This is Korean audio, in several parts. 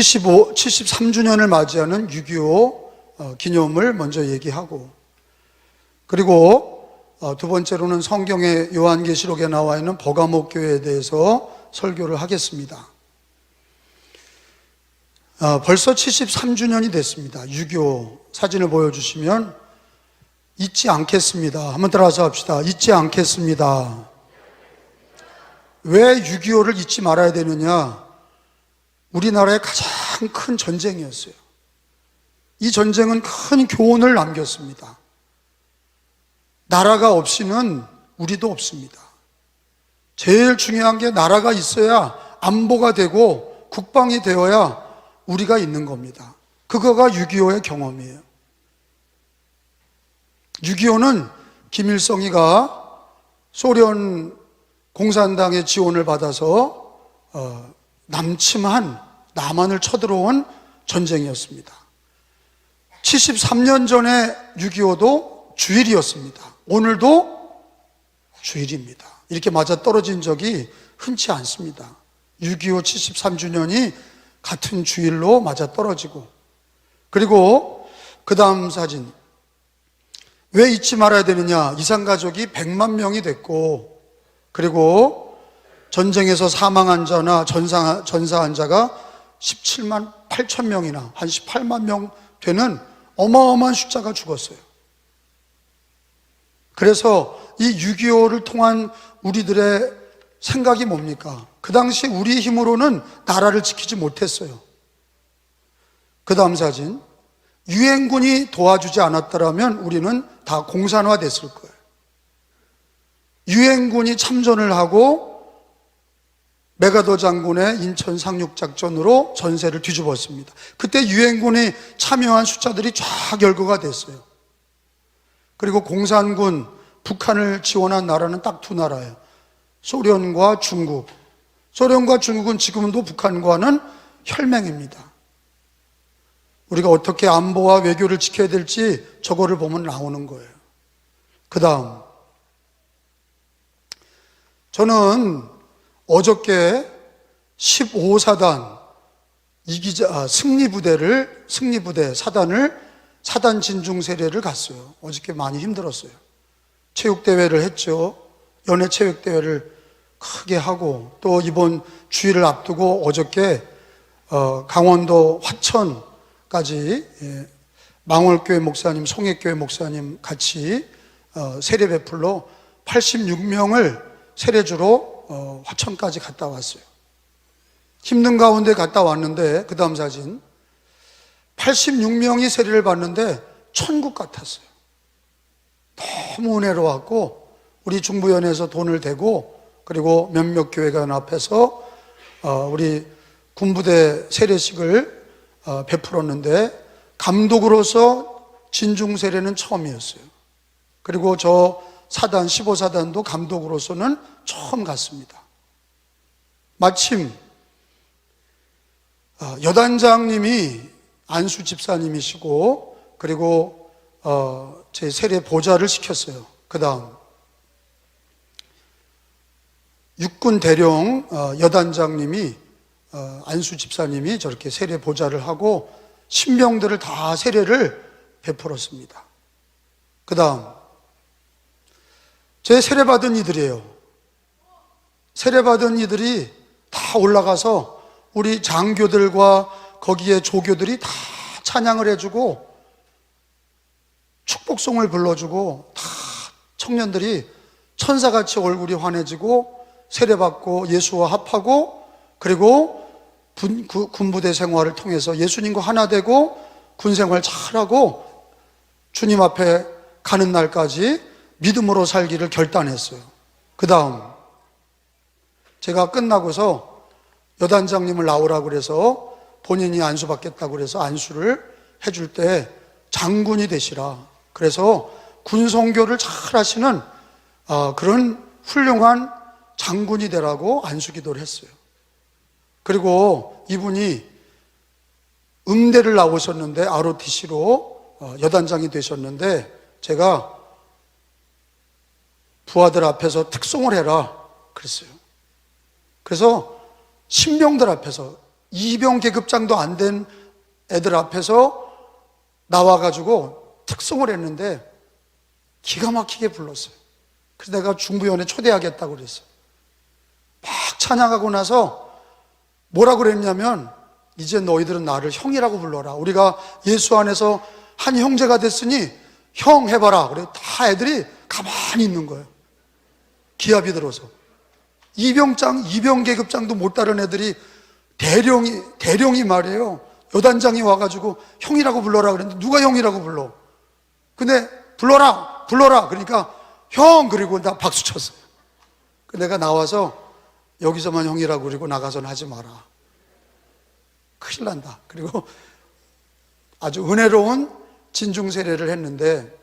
73주년을 맞이하는 6.25 기념을 먼저 얘기하고, 그리고 두 번째로는 성경의 요한계시록에 나와 있는 버가모 교회에 대해서 설교를 하겠습니다. 벌써 73주년이 됐습니다. 6.25 사진을 보여주시면 잊지 않겠습니다. 한번 따라서 합시다. 잊지 않겠습니다. 왜 6.25를 잊지 말아야 되느냐? 우리나라의 가장 큰 전쟁이었어요. 이 전쟁은 큰 교훈을 남겼습니다. 나라가 없이는 우리도 없습니다. 제일 중요한 게 나라가 있어야 안보가 되고 국방이 되어야 우리가 있는 겁니다. 그거가 6.25의 경험이에요. 6.25는 김일성이가 소련 공산당의 지원을 받아서 남침한 남한을 쳐들어온 전쟁이었습니다. 73년 전에 6.25도 주일이었습니다. 오늘도 주일입니다. 이렇게 맞아떨어진 적이 흔치 않습니다. 6.25 73주년이 같은 주일로 맞아떨어지고, 그리고 그 다음 사진, 왜 잊지 말아야 되느냐? 이산가족이 100만 명이 됐고, 그리고 전쟁에서 사망한 자나 전사한 자가 17만 8천 명이나 한 18만 명 되는 어마어마한 숫자가 죽었어요. 그래서 이 6.25를 통한 우리들의 생각이 뭡니까? 그 당시 우리 힘으로는 나라를 지키지 못했어요. 그 다음 사진, 유엔군이 도와주지 않았더라면 우리는 다 공산화됐을 거예요. 유엔군이 참전을 하고 메가더 장군의 인천 상륙작전으로 전세를 뒤집었습니다. 그때 유엔군이 참여한 숫자들이 쫙 열거가 됐어요. 그리고 공산군, 북한을 지원한 나라는 딱 두 나라예요. 소련과 중국. 소련과 중국은 지금도 북한과는 혈맹입니다. 우리가 어떻게 안보와 외교를 지켜야 될지 저거를 보면 나오는 거예요. 그 다음, 저는 어저께 15사단 승리부대 사단 진중 세례를 갔어요. 어저께 많이 힘들었어요. 체육대회를 했죠. 연예체육대회를 크게 하고, 또 이번 주일을 앞두고 어저께 강원도 화천까지 망월교회 목사님, 송해교회 목사님 같이 세례 베풀러 86명을 세례주로 화천까지 갔다 왔어요. 힘든 가운데 갔다 왔는데, 그 다음 사진, 86명이 세례를 받는데 천국 같았어요. 너무 은혜로웠고, 우리 중부연에서 돈을 대고, 그리고 몇몇 교회관 앞에서 우리 군부대 세례식을 베풀었는데, 감독으로서 진중 세례는 처음이었어요. 그리고 저 사단 15사단도 감독으로서는 처음 갔습니다. 마침 여단장님이 안수 집사님이시고, 그리고 제 세례 보좌를 시켰어요. 그 다음 육군 대령 여단장님이 안수 집사님이 저렇게 세례 보좌를 하고 신병들을 다 세례를 베풀었습니다. 그 다음 제 세례받은 이들이에요. 세례받은 이들이 다 올라가서 우리 장교들과 거기에 조교들이 다 찬양을 해주고 축복송을 불러주고, 다 청년들이 천사같이 얼굴이 환해지고 세례받고 예수와 합하고, 그리고 군부대 생활을 통해서 예수님과 하나 되고 군생활 잘하고 주님 앞에 가는 날까지 믿음으로 살기를 결단했어요. 그 다음 제가 끝나고서 여단장님을 나오라고 그래서 본인이 안수받겠다고 그래서 안수를 해줄 때 장군이 되시라, 그래서 군성교를 잘 하시는 그런 훌륭한 장군이 되라고 안수기도를 했어요. 그리고 이분이 음대를 나오셨는데 ROTC로 여단장이 되셨는데, 제가 부하들 앞에서 특송을 해라 그랬어요. 그래서 신병들 앞에서 이병 계급장도 안 된 애들 앞에서 나와가지고 특송을 했는데 기가 막히게 불렀어요. 그래서 내가 중부위원회 초대하겠다고 그랬어요. 막 찬양하고 나서 뭐라고 그랬냐면, 이제 너희들은 나를 형이라고 불러라. 우리가 예수 안에서 한 형제가 됐으니 형 해봐라. 그래 다 애들이 가만히 있는 거예요. 기합이 들어서. 이병 계급장도 못 따른 애들이 대령이 말이에요. 여단장이 와가지고 형이라고 불러라 그랬는데 누가 형이라고 불러? 근데 불러라. 그러니까 형, 그리고 나 박수 쳤어요. 내가 나와서 여기서만 형이라고 그러고 나가서는 하지 마라. 큰일 난다. 그리고 아주 은혜로운 진중 세례를 했는데,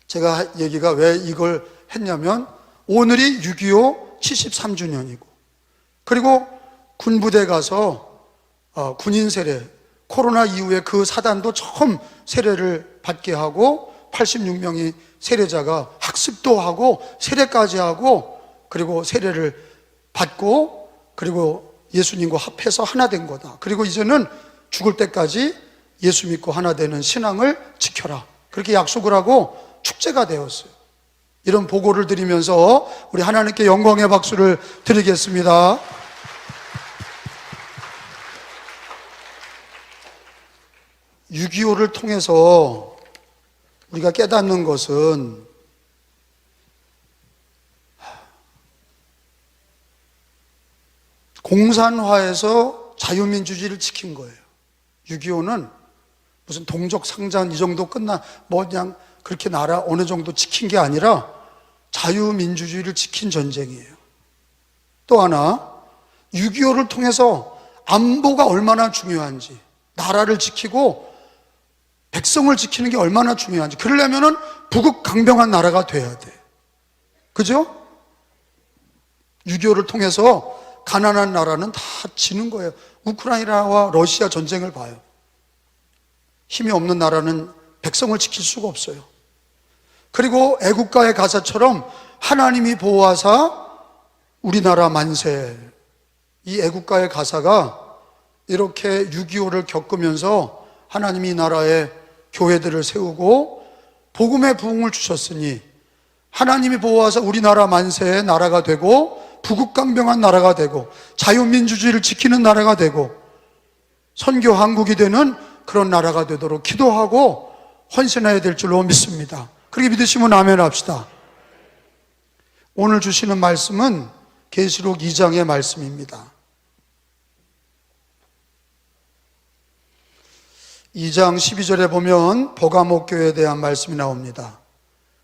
제가 얘기가 왜 이걸 했냐면, 오늘이 6.25 73주년이고, 그리고 군부대 가서 군인 세례, 코로나 이후에 그 사단도 처음 세례를 받게 하고 86명이 세례자가 학습도 하고 세례까지 하고, 그리고 세례를 받고, 그리고 예수님과 합해서 하나 된 거다. 그리고 이제는 죽을 때까지 예수 믿고 하나 되는 신앙을 지켜라. 그렇게 약속을 하고 축제가 되었어요. 이런 보고를 드리면서 우리 하나님께 영광의 박수를 드리겠습니다. (6.25를) 통해서 우리가 깨닫는 것은, 공산화에서 자유민주주의를 지킨 거예요. 6.25는 무슨 동족 상잔 이 정도 그냥 그렇게 나라 어느 정도 지킨 게 아니라 자유민주주의를 지킨 전쟁이에요. 또 하나, 6.25를 통해서 안보가 얼마나 중요한지, 나라를 지키고 백성을 지키는 게 얼마나 중요한지, 그러려면은 부국강병한 나라가 돼야 돼. 그죠? 6.25를 통해서 가난한 나라는 다 지는 거예요. 우크라이나와 러시아 전쟁을 봐요. 힘이 없는 나라는 백성을 지킬 수가 없어요. 그리고 애국가의 가사처럼 하나님이 보호하사 우리나라 만세, 이 애국가의 가사가 이렇게 6.25를 겪으면서 하나님이 이 나라에 교회들을 세우고 복음의 부흥을 주셨으니 하나님이 보호하사 우리나라 만세의 나라가 되고 부국강병한 나라가 되고 자유민주주의를 지키는 나라가 되고 선교 한국이 되는 그런 나라가 되도록 기도하고 헌신해야 될 줄로 믿습니다. 그렇게 믿으시면 아멘 합시다. 오늘 주시는 말씀은 계시록 2장의 말씀입니다. 2장 12절에 보면 버가모 교회에 대한 말씀이 나옵니다.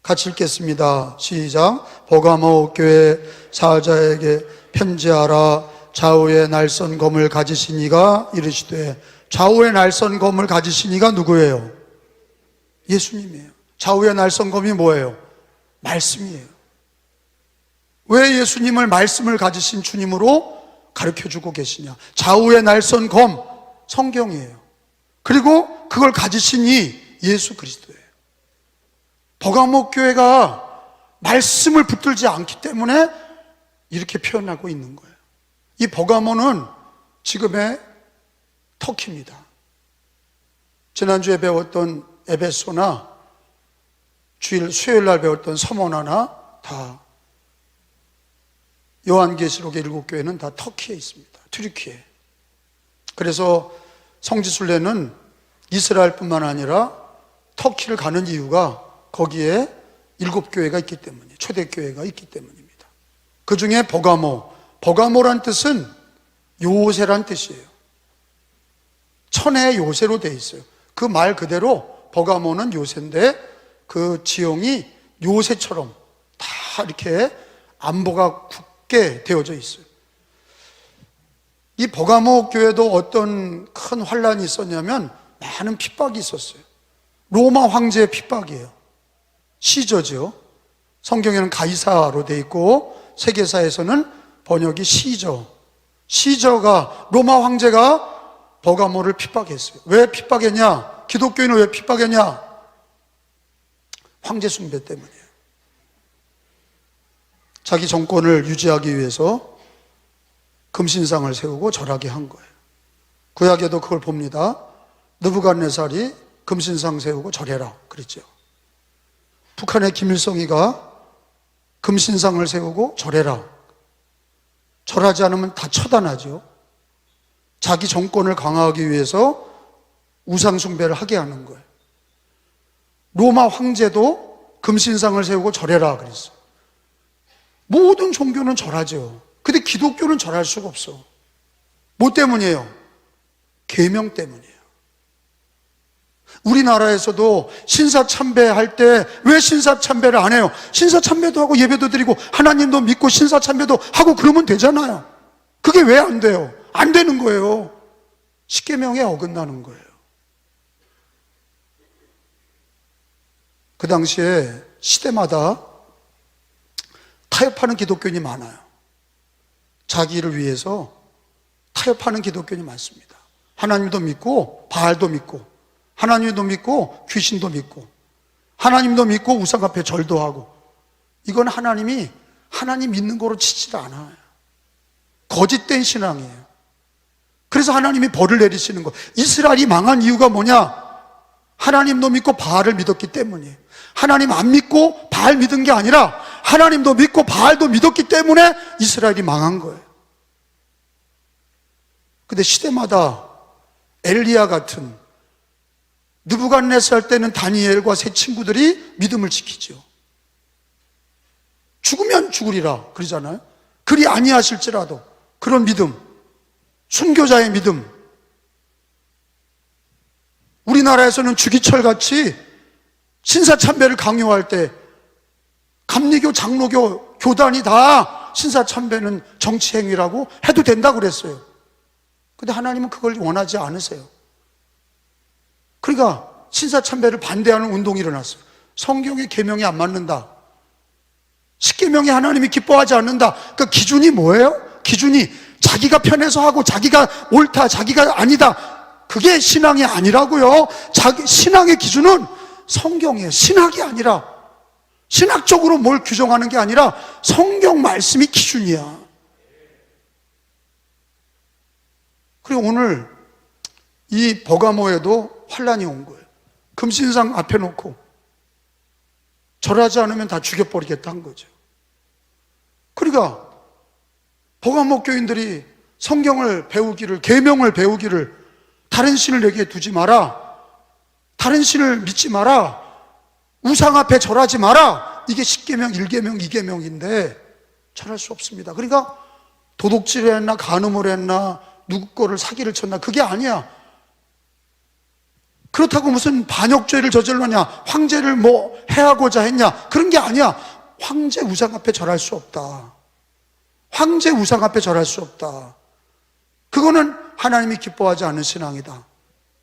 같이 읽겠습니다. 시작. 버가모 교회 사자에게 편지하라. 좌우에 날선 검을 가지신 이가 이르시되, 좌우에 날선 검을 가지신 이가 누구예요? 예수님이에요. 좌우에 날선 검이 뭐예요? 말씀이에요. 왜 예수님을 말씀을 가지신 주님으로 가르쳐주고 계시냐? 좌우에 날선 검, 성경이에요. 그리고 그걸 가지신 이 예수 그리스도예요. 버가모 교회가 말씀을 붙들지 않기 때문에 이렇게 표현하고 있는 거예요. 이 버가모는 지금의 터키입니다. 지난주에 배웠던 에베소나 수요일날 배웠던 서머나나 다 요한계시록의 7교회는 다 터키에 있습니다. 튀르키예. 그래서 성지순례는 이스라엘뿐만 아니라 터키를 가는 이유가 거기에 7교회가 있기 때문이에요. 초대교회가 있기 때문입니다. 그 중에 버가모란 뜻은 요새란 뜻이에요. 천혜의 요새로 되어 있어요. 그 말 그대로 버가모는 요새인데 그 지형이 요새처럼 다 이렇게 안보가 굳게 되어져 있어요. 이 버가모 교회도 어떤 큰 환란이 있었냐면 많은 핍박이 있었어요. 로마 황제의 핍박이에요. 시저죠. 성경에는 가이사로 되어 있고 세계사에서는 번역이 시저가 로마 황제가 버가모를 핍박했어요. 왜 핍박했냐? 기독교인을 왜 핍박했냐? 황제 숭배 때문이에요. 자기 정권을 유지하기 위해서 금신상을 세우고 절하게 한 거예요. 구약에도 그걸 봅니다. 느부갓네살이 금신상 세우고 절해라 그랬죠. 북한의 김일성이가 금신상을 세우고 절해라. 절하지 않으면 다 처단하죠. 자기 정권을 강화하기 위해서 우상 숭배를 하게 하는 거예요. 로마 황제도 금신상을 세우고 절해라 그랬어요. 모든 종교는 절하죠. 근데 기독교는 절할 수가 없어. 뭐 때문이에요? 계명 때문이에요. 우리나라에서도 신사참배할 때 왜 신사참배를 안 해요? 신사참배도 하고 예배도 드리고 하나님도 믿고 신사참배도 하고 그러면 되잖아요. 그게 왜 안 돼요? 안 되는 거예요. 십계명에 어긋나는 거예요. 그 당시에 시대마다 타협하는 기독교인이 많아요. 자기를 위해서 타협하는 기독교인이 많습니다. 하나님도 믿고 바알도 믿고 하나님도 믿고 귀신도 믿고 하나님도 믿고 우상 앞에 절도 하고, 이건 하나님 믿는 거로 치질 않아요. 거짓된 신앙이에요. 그래서 하나님이 벌을 내리시는 거. 이스라엘이 망한 이유가 뭐냐? 하나님도 믿고 바알을 믿었기 때문이에요. 하나님 안 믿고 바알 믿은 게 아니라 하나님도 믿고 바알도 믿었기 때문에 이스라엘이 망한 거예요. 근데 시대마다 엘리야 같은, 느부갓네살 때는 다니엘과 세 친구들이 믿음을 지키죠. 죽으면 죽으리라 그러잖아요. 그리 아니하실지라도 그런 믿음, 순교자의 믿음. 우리나라에서는 주기철 같이 신사참배를 강요할 때 감리교, 장로교, 교단이 다 신사참배는 정치행위라고 해도 된다고 그랬어요. 근데 하나님은 그걸 원하지 않으세요. 그러니까 신사참배를 반대하는 운동이 일어났어요. 성경의 계명이 안 맞는다. 십계명이 하나님이 기뻐하지 않는다. 그러니까 기준이 뭐예요? 기준이 자기가 편해서 하고 자기가 옳다, 자기가 아니다. 그게 신앙이 아니라고요. 신앙의 기준은 성경이에요. 신학이 아니라, 신학적으로 뭘 규정하는 게 아니라 성경 말씀이 기준이야. 그리고 오늘 이 버가모에도 환란이 온 거예요. 금신상 앞에 놓고 절하지 않으면 다 죽여버리겠다 한 거죠. 그러니까 버가모 교인들이 성경을 배우기를, 계명을 배우기를, 다른 신을 내게 두지 마라, 다른 신을 믿지 마라, 우상 앞에 절하지 마라. 이게 10계명, 1계명, 2계명인데 절할 수 없습니다. 그러니까 도둑질을 했나 간음을 했나 누구 거를 사기를 쳤나 그게 아니야. 그렇다고 무슨 반역죄를 저질렀냐, 황제를 뭐 해하고자 했냐, 그런 게 아니야. 황제 우상 앞에 절할 수 없다. 황제 우상 앞에 절할 수 없다. 그거는 하나님이 기뻐하지 않은 신앙이다.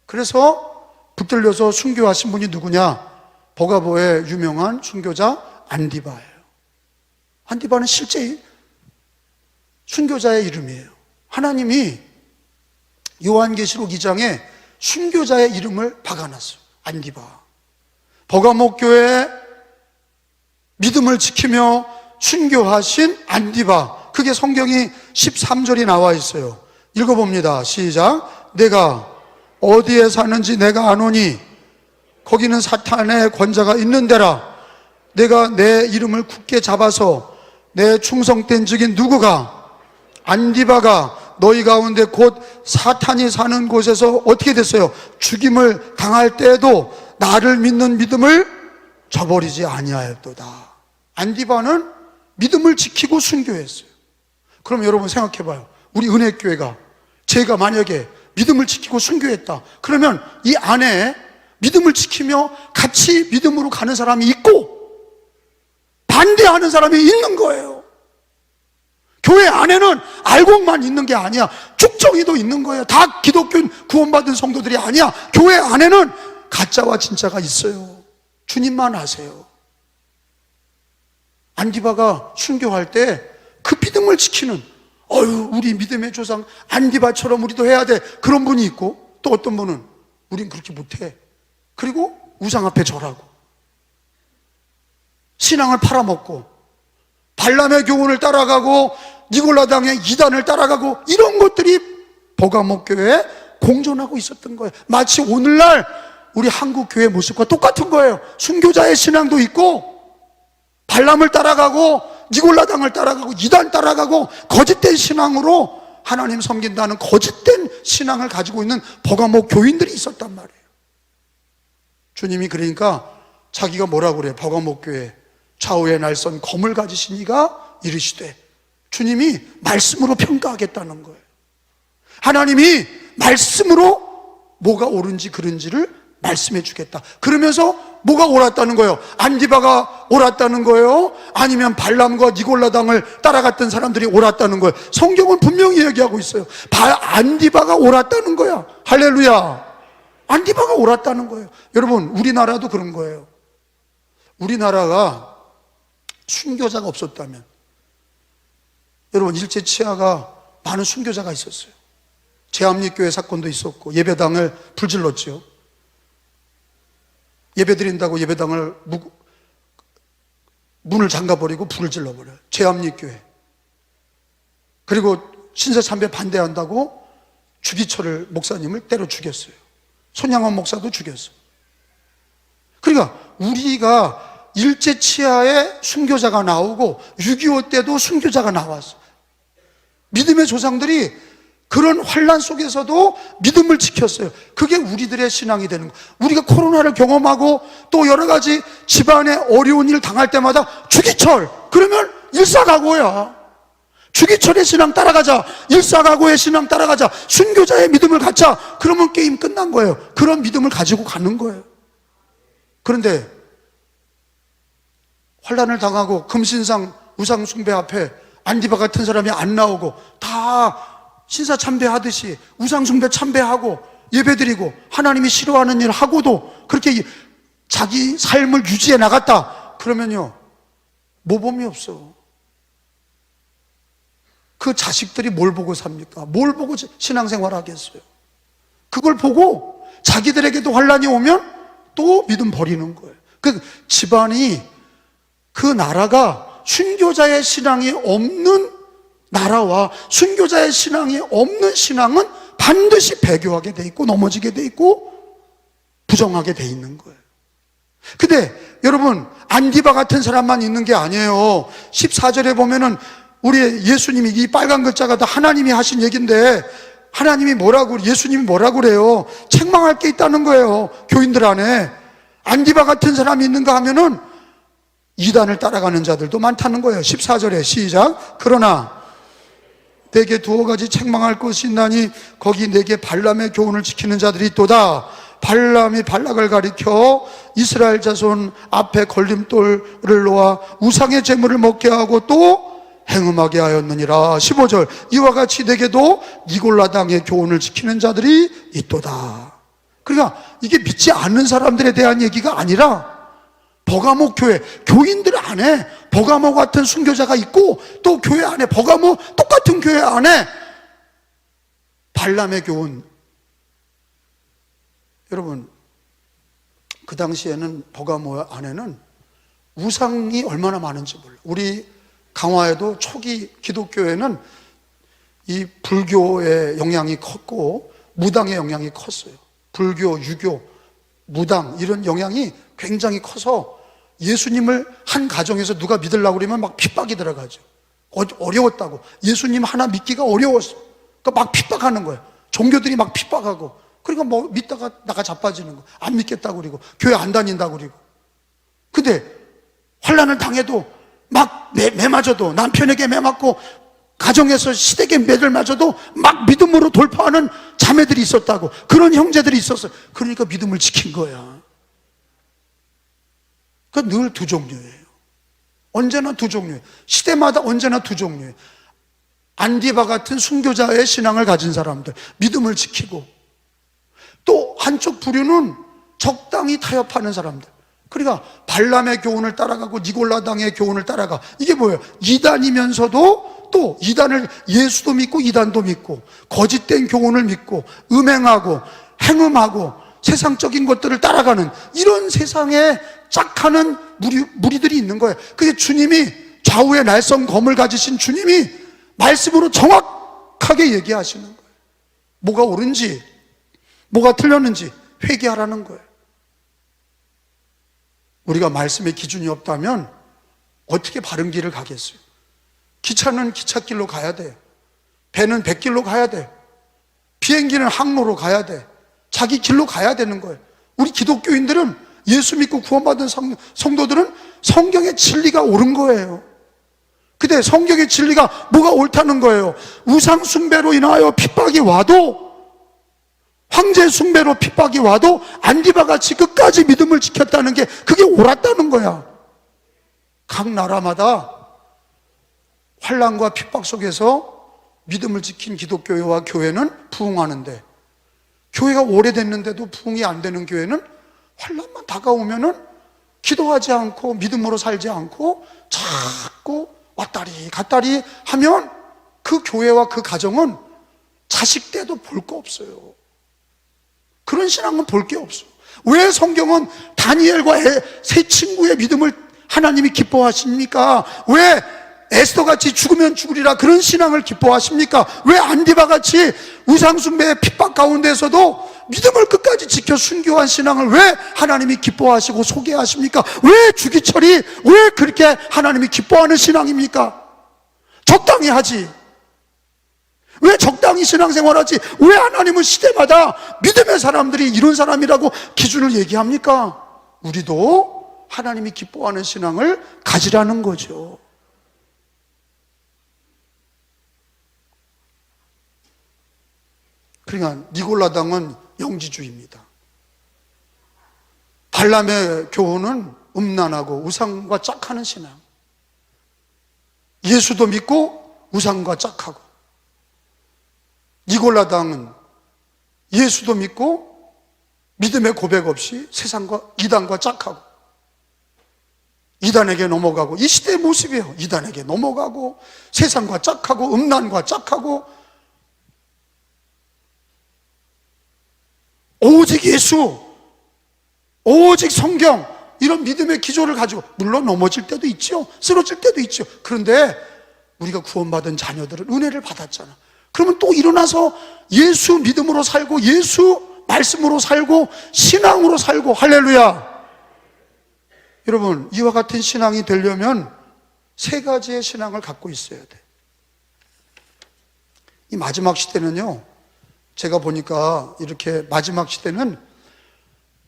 그래서 붙들려서 순교하신 분이 누구냐? 버가보의 유명한 순교자 안디바예요. 안디바는 실제 순교자의 이름이에요. 하나님이 요한계시록 2장에 순교자의 이름을 박아놨어요. 안디바. 버가모 교회에 믿음을 지키며 순교하신 안디바. 그게 성경이 13절이 나와 있어요. 읽어봅니다. 시작. 내가 어디에 사는지 내가 아노니 거기는 사탄의 권자가 있는 데라. 내가 내 이름을 굳게 잡아서 내 충성된 적인 누구가, 안디바가 너희 가운데 곧 사탄이 사는 곳에서 어떻게 됐어요? 죽임을 당할 때에도 나를 믿는 믿음을 저버리지 아니하였도다. 안디바는 믿음을 지키고 순교했어요. 그럼 여러분 생각해봐요. 우리 은혜교회가, 제가 만약에 믿음을 지키고 순교했다. 그러면 이 안에 믿음을 지키며 같이 믿음으로 가는 사람이 있고 반대하는 사람이 있는 거예요. 교회 안에는 알고만 있는 게 아니야. 쭉정이도 있는 거예요. 다 기독교 구원받은 성도들이 아니야. 교회 안에는 가짜와 진짜가 있어요. 주님만 아세요. 안디바가 순교할 때 그 믿음을 지키는, 우리 믿음의 조상 안디바처럼 우리도 해야 돼, 그런 분이 있고, 또 어떤 분은 우린 그렇게 못해. 그리고 우상 앞에 절하고 신앙을 팔아먹고 발람의 교훈을 따라가고 니골라당의 이단을 따라가고, 이런 것들이 버가모 교회의 공존하고 있었던 거예요. 마치 오늘날 우리 한국 교회 모습과 똑같은 거예요. 순교자의 신앙도 있고, 발람을 따라가고 니골라당을 따라가고 이단 따라가고 거짓된 신앙으로 하나님 섬긴다는 거짓된 신앙을 가지고 있는 버가모 교인들이 있었단 말이에요. 주님이 그러니까 자기가 뭐라고 그래요? 버가모 교회 좌우에 날선 검을 가지신 이가 이르시되, 주님이 말씀으로 평가하겠다는 거예요. 하나님이 말씀으로 뭐가 옳은지 그른지를 말씀해 주겠다. 그러면서 뭐가 옳았다는 거예요? 안디바가 옳았다는 거예요? 아니면 발람과 니골라당을 따라갔던 사람들이 옳았다는 거예요? 성경은 분명히 얘기하고 있어요. 안디바가 옳았다는 거야. 할렐루야. 안디바가 옳았다는 거예요. 여러분, 우리나라도 그런 거예요. 우리나라가 순교자가 없었다면, 여러분, 일제 치하가 많은 순교자가 있었어요. 제암리교회 사건도 있었고, 예배당을 불질렀죠. 예배드린다고 예배당을 문을 잠가버리고 불을 질러버려요. 제암리교회. 그리고 신사참배 반대한다고 주기철을 목사님을 때려 죽였어요. 손양원 목사도 죽였어요. 그러니까 우리가 일제 치하에 순교자가 나오고 6.25 때도 순교자가 나왔어요. 믿음의 조상들이 그런 환난 속에서도 믿음을 지켰어요. 그게 우리들의 신앙이 되는 거예요. 우리가 코로나를 경험하고 또 여러 가지 집안에 어려운 일 당할 때마다 주기철, 그러면 일사각오야. 주기철의 신앙 따라가자, 일사각오의 신앙 따라가자, 순교자의 믿음을 갖자. 그러면 게임 끝난 거예요. 그런 믿음을 가지고 가는 거예요. 그런데 환난을 당하고 금신상 우상 숭배 앞에 안디바 같은 사람이 안 나오고 다 신사 참배하듯이 우상 숭배 참배하고 예배드리고 하나님이 싫어하는 일 하고도 그렇게 자기 삶을 유지해 나갔다. 그러면요, 모범이 없어. 그 자식들이 뭘 보고 삽니까? 뭘 보고 신앙생활 하겠어요? 그걸 보고 자기들에게도 환난이 오면 또 믿음 버리는 거예요. 그 집안이, 그 나라가 순교자의 신앙이 없는 나라와 순교자의 신앙이 없는 신앙은 반드시 배교하게 돼 있고 넘어지게 돼 있고 부정하게 돼 있는 거예요. 근데 여러분, 안디바 같은 사람만 있는 게 아니에요. 14절에 보면은 우리 예수님이, 이 빨간 글자가 다 하나님이 하신 얘기인데, 하나님이 뭐라고, 예수님이 뭐라고 그래요? 책망할 게 있다는 거예요. 교인들 안에 안디바 같은 사람이 있는가 하면은 이단을 따라가는 자들도 많다는 거예요. 14절에 시작. 그러나 내게 두어 가지 책망할 것이 있나니 거기 내게 발람의 교훈을 지키는 자들이 있도다. 발람이 발락을 가리켜 이스라엘 자손 앞에 걸림돌을 놓아 우상의 제물을 먹게 하고 또 행음하게 하였느니라. 15절 이와 같이 내게도 니골라당의 교훈을 지키는 자들이 있도다. 그러니까 이게 믿지 않는 사람들에 대한 얘기가 아니라 버가모 교회, 교인들 안에 버가모 같은 순교자가 있고, 또 교회 안에 버가모 똑같은 교회 안에 발람의 교훈. 여러분, 그 당시에는 버가모 안에는 우상이 얼마나 많은지 몰라요. 우리 강화에도 초기 기독교회는 이 불교의 영향이 컸고 무당의 영향이 컸어요. 불교, 유교, 무당 이런 영향이 굉장히 커서 예수님을 한 가정에서 누가 믿으려고 그러면 막 핍박이 들어가죠. 어려웠다고. 예수님 하나 믿기가 어려웠어. 그러니까 막 핍박하는 거예요. 종교들이 막 핍박하고. 그러니까 뭐 믿다가 나가 자빠지는 거. 안 믿겠다고 그러고 교회 안 다닌다고 그러고. 근데 환난을 당해도 막 매 맞아도, 남편에게 매 맞고 가정에서 시댁에 매를 맞아도 막 믿음으로 돌파하는 자매들이 있었다고. 그런 형제들이 있었어요. 그러니까 믿음을 지킨 거야. 그러니까 늘 두 종류예요. 언제나 두 종류예요. 시대마다 언제나 두 종류예요. 안디바 같은 순교자의 신앙을 가진 사람들, 믿음을 지키고, 또 한쪽 부류는 적당히 타협하는 사람들. 그러니까 발람의 교훈을 따라가고 니골라당의 교훈을 따라가. 이게 뭐예요? 이단이면서도 또 이단을, 예수도 믿고 이단도 믿고 거짓된 교훈을 믿고 음행하고 행음하고 세상적인 것들을 따라가는 이런 세상에 짝하는 무리들이 있는 거예요. 그게 주님이, 좌우에 날선 검을 가지신 주님이 말씀으로 정확하게 얘기하시는 거예요. 뭐가 옳은지, 뭐가 틀렸는지 회개하라는 거예요. 우리가 말씀의 기준이 없다면 어떻게 바른 길을 가겠어요? 기차는 기찻길로 가야 돼요. 배는 뱃길로 가야 돼요. 비행기는 항로로 가야 돼. 자기 길로 가야 되는 거예요. 우리 기독교인들은, 예수 믿고 구원받은 성도들은 성경의 진리가 옳은 거예요. 근데 성경의 진리가 뭐가 옳다는 거예요? 우상 숭배로 인하여 핍박이 와도, 황제 숭배로 핍박이 와도 안디바 같이 끝까지 믿음을 지켰다는 게, 그게 옳았다는 거야. 각 나라마다 환난과 핍박 속에서 믿음을 지킨 기독교회와 교회는 부흥하는데, 교회가 오래됐는데도 부흥이 안 되는 교회는 환난만 다가오면은 기도하지 않고 믿음으로 살지 않고 자꾸 왔다리 갔다리 하면 그 교회와 그 가정은 자식 때도 볼 거 없어요. 그런 신앙은 볼 게 없어. 왜 성경은 다니엘과 세 친구의 믿음을 하나님이 기뻐하십니까? 왜 에스더같이 죽으면 죽으리라 그런 신앙을 기뻐하십니까? 왜 안디바같이 우상숭배의 핍박 가운데서도 믿음을 끝까지 지켜 순교한 신앙을 왜 하나님이 기뻐하시고 소개하십니까? 왜 주기철이 왜 그렇게 하나님이 기뻐하는 신앙입니까? 적당히 하지. 왜 적당히 신앙생활하지? 왜 하나님은 시대마다 믿음의 사람들이 이런 사람이라고 기준을 얘기합니까? 우리도 하나님이 기뻐하는 신앙을 가지라는 거죠. 그러니까 니골라당은 영지주의입니다. 발람의 교훈은 음란하고 우상과 짝하는 신앙. 예수도 믿고 우상과 짝하고. 니골라당은 예수도 믿고 믿음의 고백 없이 세상과 이단과 짝하고, 이단에게 넘어가고, 이 시대의 모습이에요. 이단에게 넘어가고 세상과 짝하고 음란과 짝하고, 오직 예수, 오직 성경, 이런 믿음의 기조를 가지고, 물론 넘어질 때도 있죠. 쓰러질 때도 있죠. 그런데 우리가 구원받은 자녀들은 은혜를 받았잖아. 그러면 또 일어나서 예수 믿음으로 살고, 예수 말씀으로 살고, 신앙으로 살고. 할렐루야. 여러분, 이와 같은 신앙이 되려면 세 가지의 신앙을 갖고 있어야 돼. 이 마지막 시대는요, 제가 보니까 이렇게 마지막 시대는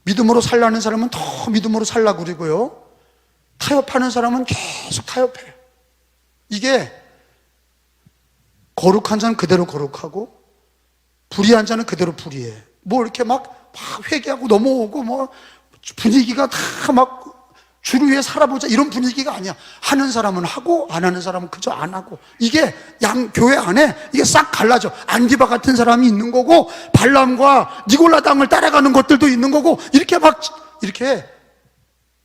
믿음으로 살라는 사람은 더 믿음으로 살라고 그러고요, 타협하는 사람은 계속 타협해요. 이게 거룩한 자는 그대로 거룩하고 불의한 자는 그대로 불의해. 뭐 이렇게 막 회개하고 넘어오고 뭐 분위기가 다 막 줄 위에 살아보자 이런 분위기가 아니야. 하는 사람은 하고 안 하는 사람은 그저 안 하고. 이게 교회 안에 이게 싹 갈라져. 안디바 같은 사람이 있는 거고, 발람과 니골라당을 따라가는 것들도 있는 거고, 이렇게 막 이렇게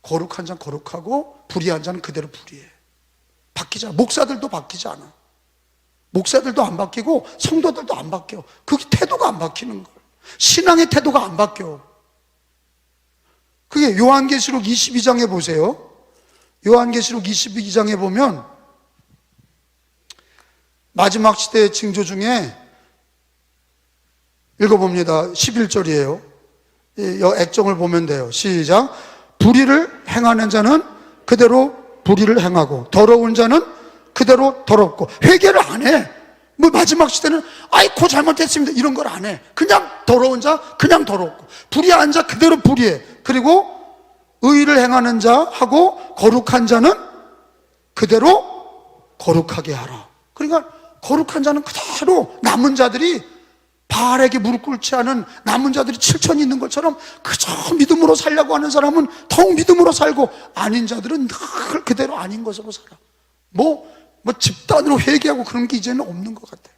거룩한 자는 거룩하고 불의한 자는 그대로 불의해. 바뀌지 않아. 목사들도 바뀌지 않아. 목사들도 안 바뀌고 성도들도 안 바뀌어. 그 태도가 안 바뀌는 거예요. 신앙의 태도가 안 바뀌어. 그게 요한계시록 22장에 보세요. 요한계시록 22장에 보면 마지막 시대의 징조 중에 읽어봅니다. 11절이에요. 액정을 보면 돼요. 시작. 불의를 행하는 자는 그대로 불의를 행하고, 더러운 자는 그대로 더럽고. 회개를 안 해. 뭐 마지막 시대는 아이고 잘못했습니다 이런 걸 안 해. 그냥 더러운 자 그냥 더럽고, 불의한 자 그대로 불의해. 그리고 의를 행하는 자하고 거룩한 자는 그대로 거룩하게 하라. 그러니까 거룩한 자는 그대로, 남은 자들이 바알에게 무릎 꿇지 않은 남은 자들이 7천이 있는 것처럼 그저 믿음으로 살려고 하는 사람은 더욱 믿음으로 살고, 아닌 자들은 늘 그대로 아닌 것으로 살아. 뭐 집단으로 회개하고 그런 게 이제는 없는 것 같아요.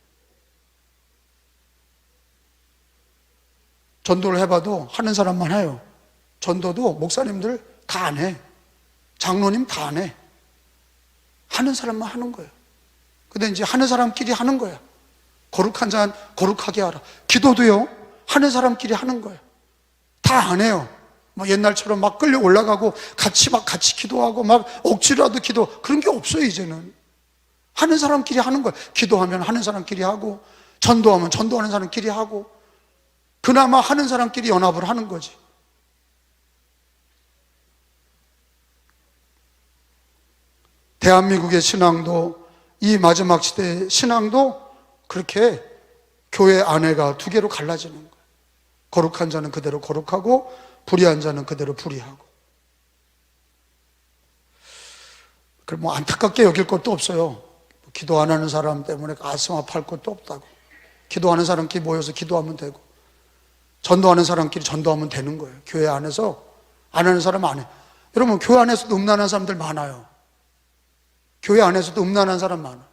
전도를 해봐도 하는 사람만 해요. 전도도 목사님들 다 안 해. 장로님 다 안 해. 하는 사람만 하는 거예요. 근데 이제 하는 사람끼리 하는 거야. 거룩한 자는 거룩하게 하라. 기도도요, 하는 사람끼리 하는 거예요. 다 안 해요. 뭐 옛날처럼 막 끌려 올라가고 같이 기도하고 막 억지로라도 기도, 그런 게 없어요. 이제는 하는 사람끼리 하는 거예요. 기도하면 하는 사람끼리 하고, 전도하면 전도하는 사람끼리 하고, 그나마 하는 사람끼리 연합을 하는 거지. 대한민국의 신앙도, 이 마지막 시대의 신앙도 그렇게 교회 안에가 두 개로 갈라지는 거예요. 거룩한 자는 그대로 거룩하고 불의한 자는 그대로 불의하고. 그럼 뭐 안타깝게 여길 것도 없어요. 기도 안 하는 사람 때문에 가슴 아파할 것도 없다고. 기도하는 사람끼리 모여서 기도하면 되고, 전도하는 사람끼리 전도하면 되는 거예요. 교회 안에서 안 하는 사람 안 해. 여러분, 교회 안에서도 음란한 사람들 많아요. 교회 안에서도 음란한 사람 많아.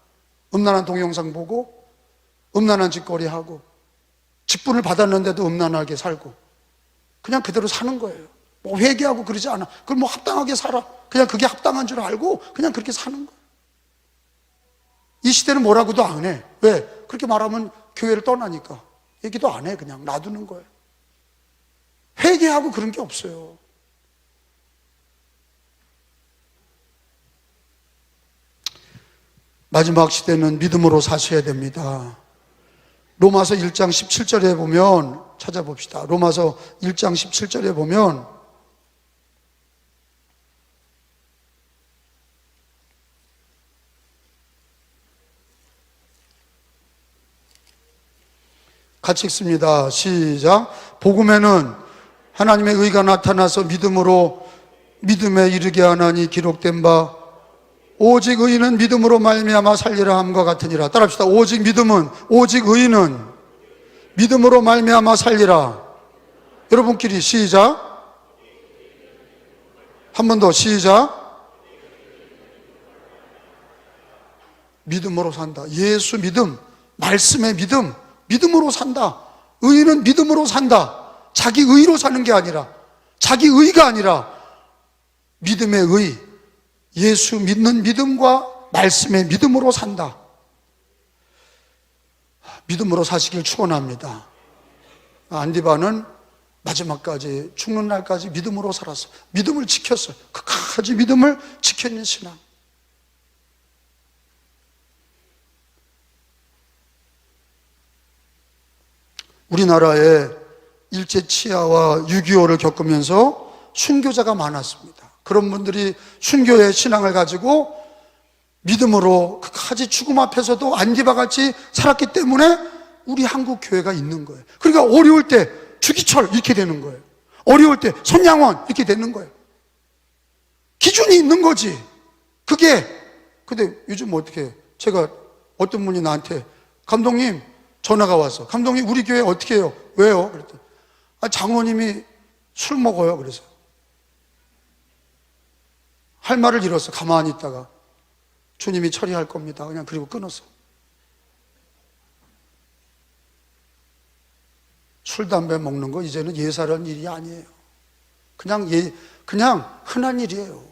음란한 동영상 보고, 음란한 짓거리 하고, 직분을 받았는데도 음란하게 살고, 그냥 그대로 사는 거예요. 뭐 회개하고 그러지 않아. 그걸 뭐 합당하게 살아. 그냥 그게 합당한 줄 알고 그냥 그렇게 사는 거예요. 이 시대는 뭐라고도 안 해. 왜? 그렇게 말하면 교회를 떠나니까. 얘기도 안 해. 그냥 놔두는 거예요. 회개하고 그런 게 없어요. 마지막 시대는 믿음으로 사셔야 됩니다. 로마서 1장 17절에 보면, 찾아봅시다. 로마서 1장 17절에 보면 같이 읽습니다. 시작. 복음에는 하나님의 의가 나타나서 믿음에 이르게 하나니 기록된 바 오직 의인은 믿음으로 말미암아 살리라 함과 같으니라. 따라합시다. 오직 의인은 믿음으로 말미암아 살리라. 여러분끼리 시작. 한 번 더 시작. 믿음으로 산다. 예수 믿음, 말씀의 믿음, 믿음으로 산다. 의인은 믿음으로 산다. 자기 의로 사는 게 아니라, 자기 의가 아니라 믿음의 의, 예수 믿는 믿음과 말씀의 믿음으로 산다. 믿음으로 사시길 축원합니다. 안디바는 마지막까지, 죽는 날까지 믿음으로 살았어. 믿음을 지켰어요. 끝까지 믿음을 지켰는 신앙. 우리나라에 일제 치하와 6.25를 겪으면서 순교자가 많았습니다. 그런 분들이 순교의 신앙을 가지고 믿음으로 끝까지 죽음 앞에서도 안디바같이 살았기 때문에 우리 한국 교회가 있는 거예요. 그러니까 어려울 때 주기철 이렇게 되는 거예요. 어려울 때 손양원 이렇게 되는 거예요. 기준이 있는 거지. 그게. 근데 요즘 어떻게, 제가 어떤 분이 나한테 감독님 전화가 왔어. 감독님 우리 교회 어떻게 해요? 왜요? 그랬더니 장로님이 술 먹어요. 그래서 할 말을 잃었어. 가만히 있다가 주님이 처리할 겁니다. 그냥 그리고 끊었어. 술, 담배 먹는 거 이제는 예사로운 일이 아니에요. 그냥 흔한 일이에요.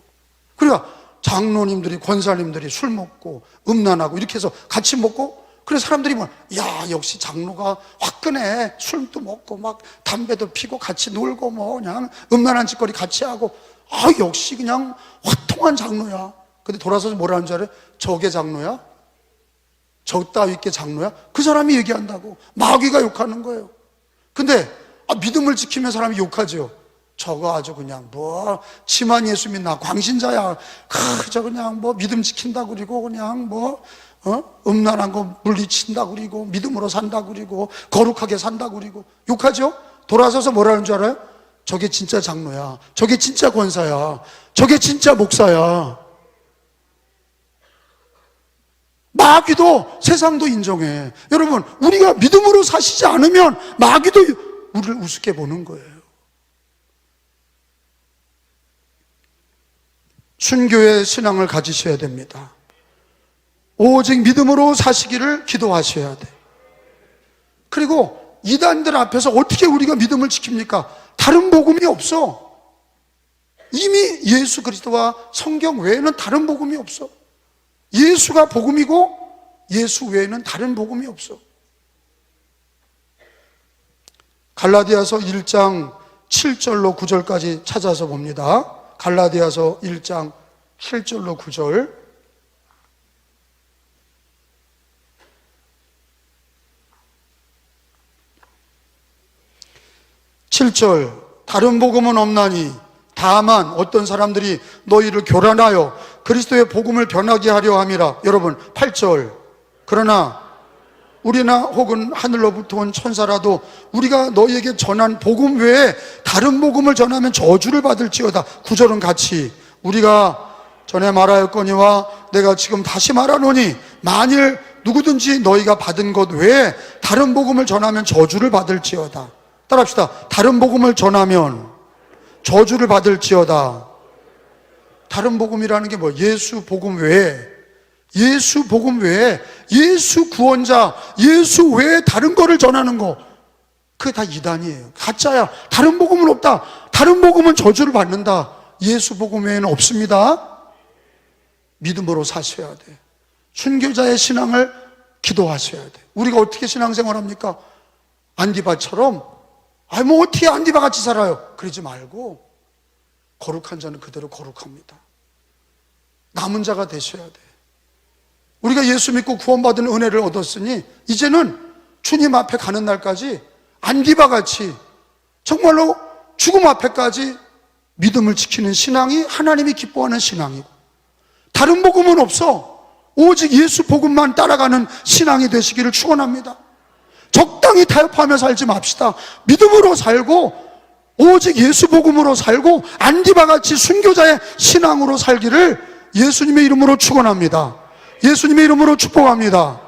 그러니까 장로님들이, 권사님들이 술 먹고 음란하고 이렇게 해서 같이 먹고, 그래서 사람들이 뭐, 야, 역시 장로가 화끈해. 술도 먹고 막 담배도 피고 같이 놀고 뭐 그냥 음란한 짓거리 같이 하고, 역시 그냥 화통한 장로야. 근데 돌아서서 뭐라는 줄 알아요? 저게 장로야? 저 따위께 장로야? 그 사람이 얘기한다고. 마귀가 욕하는 거예요. 근데 믿음을 지키면 사람이 욕하죠. 저거 아주 그냥 뭐 치만 예수 믿나 광신자야. 저 그냥 뭐 믿음 지킨다 그리고 그냥 뭐 음란한 거 물리친다 그리고 믿음으로 산다 그리고 거룩하게 산다 그리고 욕하죠. 돌아서서 뭐라는 줄 알아요? 저게 진짜 장로야. 저게 진짜 권사야. 저게 진짜 목사야. 마귀도 세상도 인정해. 여러분, 우리가 믿음으로 사시지 않으면 마귀도 우리를 우습게 보는 거예요. 순교의 신앙을 가지셔야 됩니다. 오직 믿음으로 사시기를 기도하셔야 돼. 그리고 이단들 앞에서 어떻게 우리가 믿음을 지킵니까? 다른 복음이 없어. 이미 예수 그리스도와 성경 외에는 다른 복음이 없어. 예수가 복음이고 예수 외에는 다른 복음이 없어. 갈라디아서 1장 7절로 9절까지 찾아서 봅니다. 갈라디아서 1장 7절로 9절. 7절 다른 복음은 없나니 다만 어떤 사람들이 너희를 교란하여 그리스도의 복음을 변하게 하려 함이라. 여러분 8절 그러나 우리나 혹은 하늘로부터 온 천사라도 우리가 너희에게 전한 복음 외에 다른 복음을 전하면 저주를 받을지어다. 9절은 같이 우리가 전에 말하였거니와 내가 지금 다시 말하노니 만일 누구든지 너희가 받은 것 외에 다른 복음을 전하면 저주를 받을지어다. 따라합시다. 다른 복음을 전하면 저주를 받을지어다. 다른 복음이라는 게 뭐? 예수 복음 외에, 예수 복음 외에, 예수 구원자, 예수 외에 다른 거를 전하는 거, 그게 다 이단이에요. 가짜야. 다른 복음은 없다. 다른 복음은 저주를 받는다. 예수 복음 외에는 없습니다. 믿음으로 사셔야 돼. 순교자의 신앙을 기도하셔야 돼. 우리가 어떻게 신앙생활 합니까? 안디바처럼 뭐 어떻게 안디바 같이 살아요? 그러지 말고 거룩한 자는 그대로 거룩합니다. 남은 자가 되셔야 돼. 우리가 예수 믿고 구원받은 은혜를 얻었으니 이제는 주님 앞에 가는 날까지 안디바 같이 정말로 죽음 앞에까지 믿음을 지키는 신앙이 하나님이 기뻐하는 신앙이고, 다른 복음은 없어. 오직 예수 복음만 따라가는 신앙이 되시기를 축원합니다. 적당히 타협하며 살지 맙시다. 믿음으로 살고 오직 예수 복음으로 살고 안디바같이 순교자의 신앙으로 살기를 예수님의 이름으로 축원합니다. 예수님의 이름으로 축복합니다.